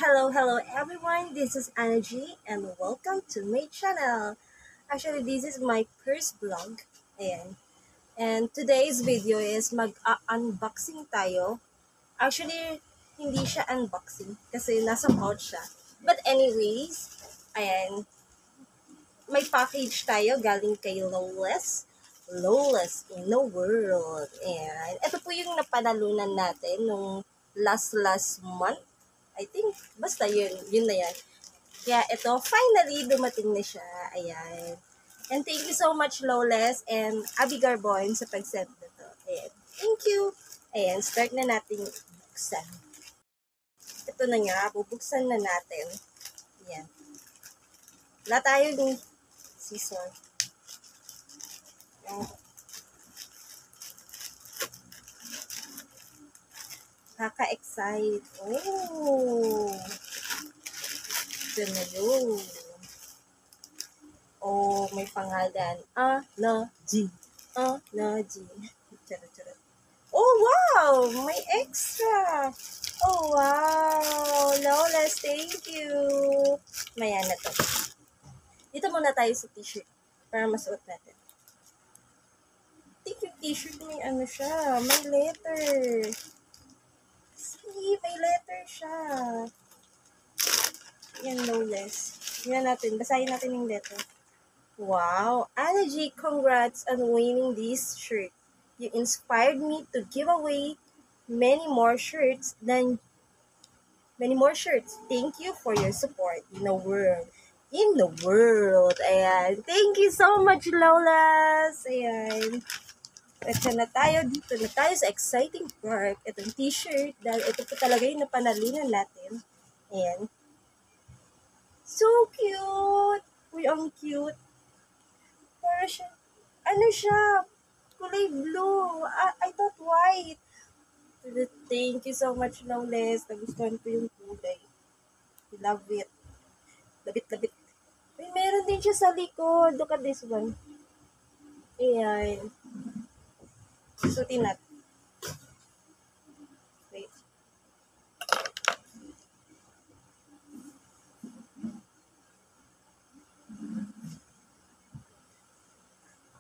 Hello everyone. This is Anna G and welcome to my channel. Actually, this is my first vlog. Ayan. And today's video is mag-unboxing tayo. Actually, hindi siya unboxing kasi nasa pouch siya. But anyways, ayan, may package tayo galing kay Lowless. Lowless in the world. And ito po yung napanalunan natin nung last month. I think, basta yun na yan. Kaya ito, finally, dumating na siya. Ayan. And thank you so much, Lowless and Abby Garboin sa pag-send na to. Ayan. Thank you. Ayan, start na natin buksan. Ito na nga, bubuksan na natin. Ayan. Wala tayo yung scissor. Ayan. Kaka-excite. Oh! Ito na yun. Oh, may pangalan. G. G. Charot. Oh, wow! May extra! Oh, wow! Lawless, thank you! Maya na to. Dito muna tayo sa t-shirt para masuot natin. I think yung t-shirt may ano siya, may letter. See, may letter siya. Yan, Lawless. Yan natin, basahin natin yung letter. Wow, Anna G, congrats on winning this shirt. You inspired me to give away many more shirts. Thank you for your support in the world. Ayan. Thank you so much, Lolas. Ayan. Ito na tayo. Dito na tayo sa exciting part. Itong t-shirt. Dahil ito po talaga yung napanalunan natin. Ayan. So cute. Uy, ang cute. Para siya, ano siya, kulay blue. I thought white. Thank you so much, Lawless. Nagustuhan ko yung kulay. I love it. Labit. May meron din siya sa likod. Look at this one. Ayan. Susutin natin. Wait.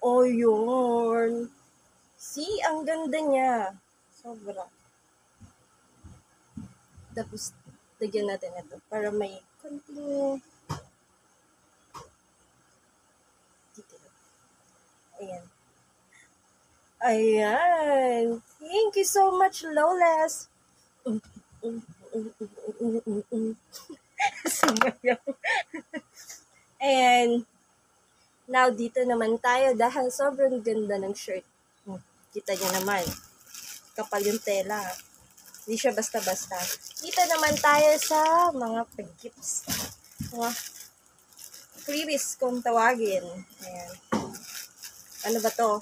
Oh, yun. See, ang ganda niya. Sobra. Tapos, lagyan natin ito para may konting detail. Ayan. Ayan. Thank you so much, Lawless. Sumayaw. And, now, dito naman tayo dahil sobrang ganda ng shirt. Kita niyo naman. Kapal yung tela. Hindi siya basta-basta. Dito naman tayo sa mga pag-gifts. Mga freebies kung tawagin. Ayan. Ano ba to?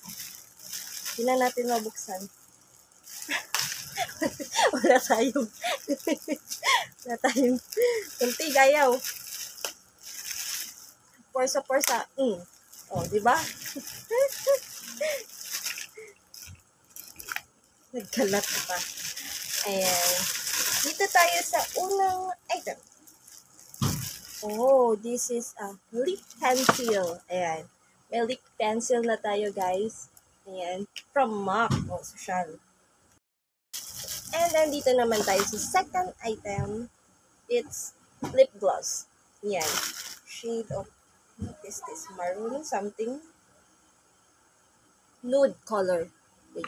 Hindi na natin mabuksan. Wala tayong kunti gayaw. Porsa. Oh, di ba? Nagkalat pa. Ayan. Dito tayo sa unang item. Oh, this is a lip pencil. Ayan. May lip pencil na tayo, guys. Ayan. From MAC. Oh, social. And then, dito naman tayo sa second item. It's lip gloss. Ayan. Shade of, what is this? Maroon something. Nude color. Wait.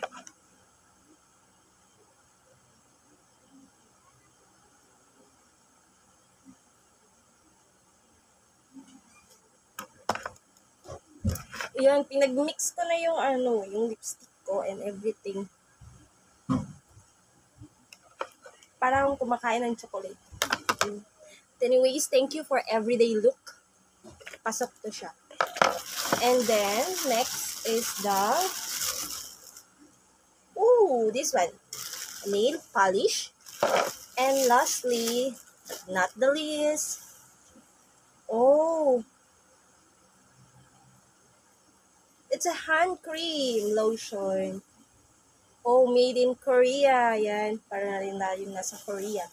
Yan, pinag-mix ko na yung lipstick ko and everything. Parang kumakain ng chocolate. Anyways, thank you for everyday look. Pasok to siya. And then, next is this one. Nail polish. And lastly, not the least, it's a hand cream lotion. Oh, made in Korea. Yan, para na rin na yung nasa Korea.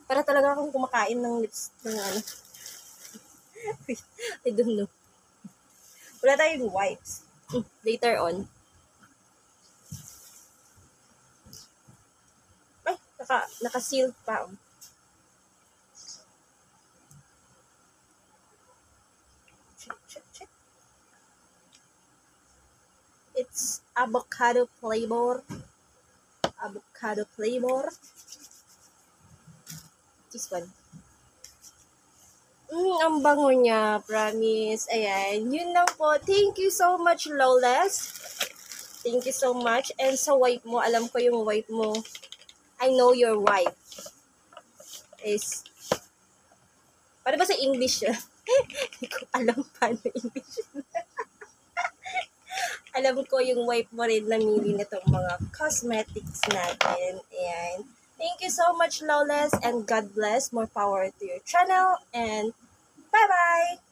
Para talaga akong kumakain ng lips ng ano. I don't know. Wala tayong wipes. Later on. Ay, naka-sealed pa. Check. It's avocado flavor. This one. Ang bango niya, promise. Ayan, yun lang po. Thank you so much, Lawless. Thank you so much. And sa wife mo, alam ko yung wife mo. I know your wife is... Paano ba sa English? Hindi ko alam paano English. Alam ko yung wife mo rin namili na itong mga cosmetics natin. Ayan. Thank you so much, Lawless, and God bless. More power to your channel, and bye-bye!